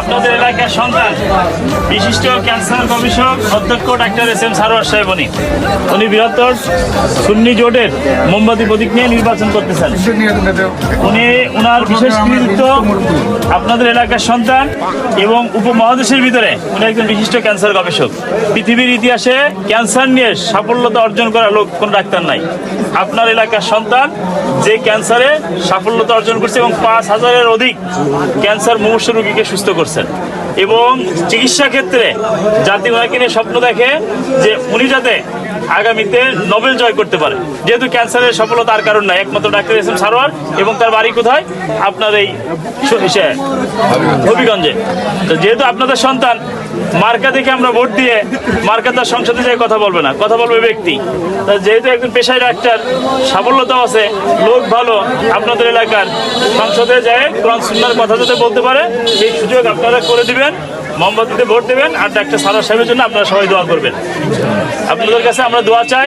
আপনাদের এলাকার সন্তান বিশিষ্ট ক্যান্সার গবেষক অধ্যক্ষ ডাক্তার এস এম সারোয়ার সাহেব উনি বৃহত্তর সুন্নি জোটের মোমবাতি প্রতীক নিয়ে নির্বাচন করতেছেন। উনি ওনার বিশেষ কৃতিত্ব আপনাদের এলাকার সন্তান এবং উপমহাদেশের ভিতরে উনি একজন বিশিষ্ট ক্যান্সার গবেষক। পৃথিবীর ইতিহাসে ক্যান্সার নিয়ে সাফল্যতা অর্জন করা লোক কোন ডাক্তার নাই। আপনার এলাকার সন্তান যে ক্যান্সারে সাফল্যতা অর্জন করছে এবং 5,000-এর অধিক ক্যান্সার মুমূর্ষু রোগীকে সুস্থ করছেন এবং চিকিৎসা ক্ষেত্রে জাতি ওনাকে নিয়ে স্বপ্ন দেখে যে উনি যাতে আগামীতে নোবেল জয় করতে পারে। যেহেতু ক্যান্সারের সফলতা তার কারণ নাই, একমাত্র ডাক্তার এস এম সারোয়ার এবং তার বাড়ি কোথায়? আপনার এই হবিগঞ্জে। তো যেহেতু আপনাদের সন্তান, মার্কা দেখে আমরা ভোট দিয়ে মার্কা তার সংসদে যাই কথা বলবে না, কথা বলবে ব্যক্তি। যেহেতু একজন পেশায় ডাক্তার, সাফল্যতাও আছে, লোক ভালো, আপনাদের এলাকার সংসদে যায় কোরআন সুন্নাহর কথা যাতে বলতে পারে এই সুযোগ আপনারা করে দিবেন। মোমবাতিতে ভোট দেবেন আর ডাক্তার সারোয়ার সাহেবের জন্য আপনারা সবাই দোয়া করবেন। আপনাদের কাছে আমরা দোয়া চাই।